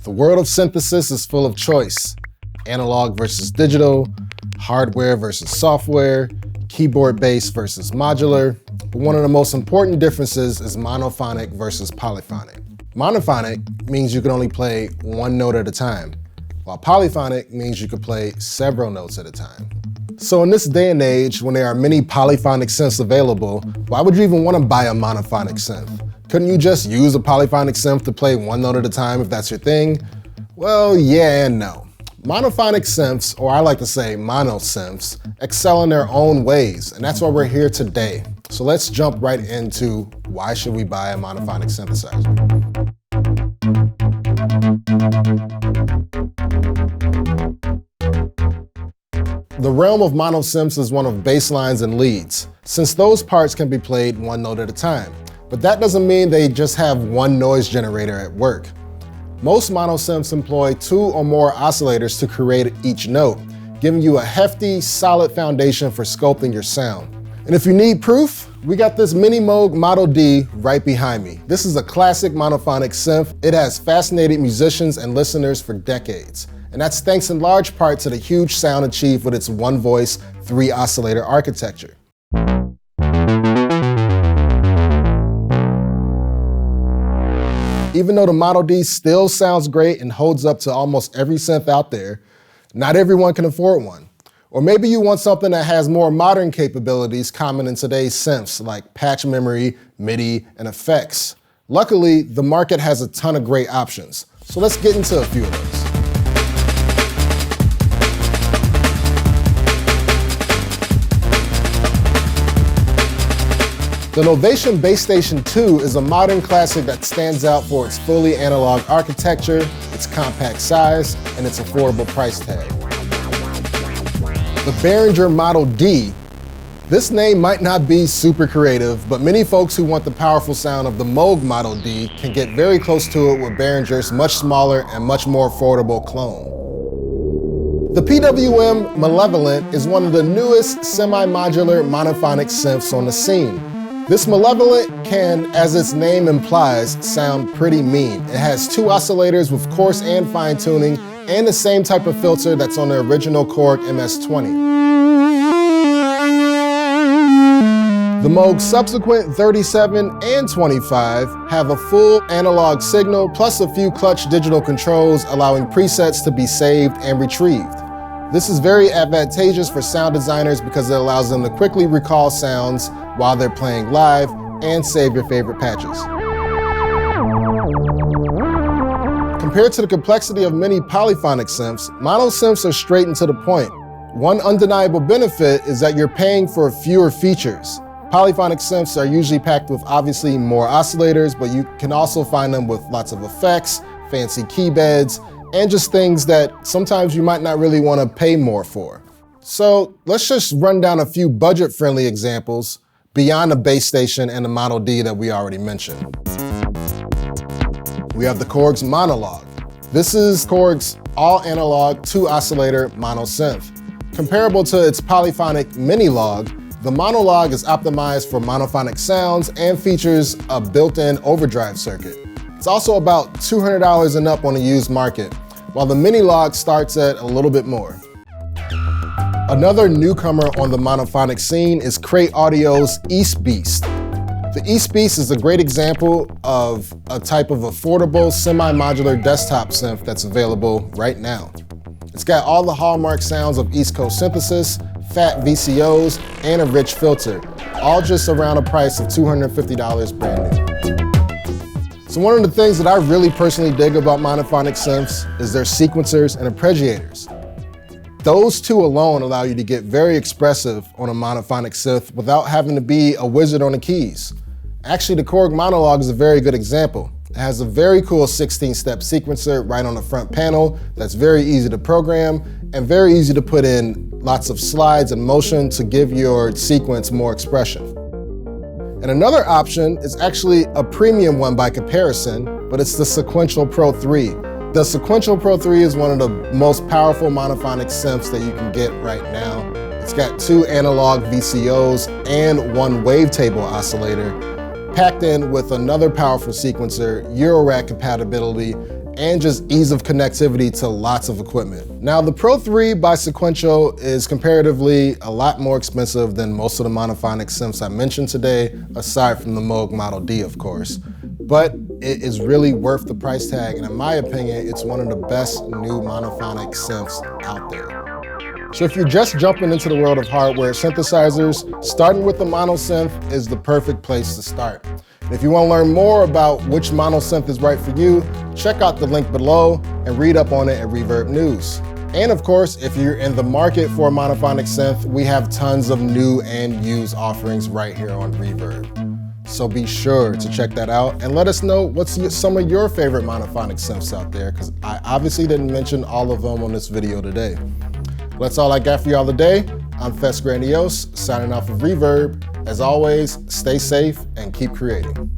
The world of synthesis is full of choice. Analog versus digital, hardware versus software, keyboard-based versus modular. But one of the most important differences is monophonic versus polyphonic. Monophonic means you can only play one note at a time, while polyphonic means you can play several notes at a time. So in this day and age, when there are many polyphonic synths available, why would you even want to buy a monophonic synth? Couldn't you just use a polyphonic synth to play one note at a time if that's your thing? Well, yeah and no. Monophonic synths, or I like to say monosynths, excel in their own ways, and that's why we're here today. So let's jump right into why should we buy a monophonic synthesizer. The realm of monosynths is one of bass lines and leads, since those parts can be played one note at a time. But that doesn't mean they just have one noise generator at work. Most monosynths employ 2 or more oscillators to create each note, giving you a hefty, solid foundation for sculpting your sound. And if you need proof, we got this mini Moog Model D right behind me. This is a classic monophonic synth. It has fascinated musicians and listeners for decades. And that's thanks in large part to the huge sound achieved with its one voice, 3 oscillator architecture. Even though the Model D still sounds great and holds up to almost every synth out there, not everyone can afford one. Or maybe you want something that has more modern capabilities common in today's synths, like patch memory, MIDI, and effects. Luckily, the market has a ton of great options. So let's get into a few of those. The Novation Bass Station 2 is a modern classic that stands out for its fully analog architecture, its compact size, and its affordable price tag. The Behringer Model D. This name might not be super creative, but many folks who want the powerful sound of the Moog Model D can get very close to it with Behringer's much smaller and much more affordable clone. The PWM Malevolent is one of the newest semi-modular monophonic synths on the scene. This Malevolent can, as its name implies, sound pretty mean. It has 2 oscillators with coarse and fine tuning, and the same type of filter that's on the original Korg MS-20. The Moog subsequent 37 and 25 have a full analog signal plus a few clutch digital controls allowing presets to be saved and retrieved. This is very advantageous for sound designers because it allows them to quickly recall sounds while they're playing live and save your favorite patches. Compared to the complexity of many polyphonic synths, monosynths are straight and to the point. One undeniable benefit is that you're paying for fewer features. Polyphonic synths are usually packed with obviously more oscillators, but you can also find them with lots of effects, fancy key beds, and just things that sometimes you might not really want to pay more for. So let's just run down a few budget-friendly examples beyond the Bass Station and the Model D that we already mentioned. We have the Korg's Monologue. This is Korg's all-analog 2-oscillator monosynth. Comparable to its polyphonic Mini-Log, the Monologue is optimized for monophonic sounds and features a built-in overdrive circuit. It's also about $200 and up on the used market, while the Mini-Log starts at a little bit more. Another newcomer on the monophonic scene is Crate Audio's East Beast. The East Beast is a great example of a type of affordable semi-modular desktop synth that's available right now. It's got all the hallmark sounds of East Coast synthesis, fat VCOs, and a rich filter, all just around a price of $250 brand new. So one of the things that I really personally dig about monophonic synths is their sequencers and arpeggiators. Those 2 alone allow you to get very expressive on a monophonic synth without having to be a wizard on the keys. Actually, the Korg Monologue is a very good example. It has a very cool 16-step sequencer right on the front panel that's very easy to program and very easy to put in lots of slides and motion to give your sequence more expression. And another option is actually a premium one by comparison, but it's the Sequential Pro 3. The Sequential Pro 3 is one of the most powerful monophonic synths that you can get right now. It's got 2 analog VCOs and 1 wavetable oscillator, packed in with another powerful sequencer, Euro-rack compatibility, and just ease of connectivity to lots of equipment. Now, the Pro 3 by Sequential is comparatively a lot more expensive than most of the monophonic synths I mentioned today, aside from the Moog Model D, of course. But it is really worth the price tag, and in my opinion, it's one of the best new monophonic synths out there. So if you're just jumping into the world of hardware synthesizers, starting with the Monosynth is the perfect place to start. And if you want to learn more about which Monosynth is right for you, check out the link below and read up on it at Reverb News. And of course, if you're in the market for a monophonic synth, we have tons of new and used offerings right here on Reverb. So be sure to check that out and let us know what's some of your favorite monophonic synths out there, because I obviously didn't mention all of them on this video today. That's all I got for y'all today. I'm Fess Grandiose, signing off of Reverb. As always, stay safe and keep creating.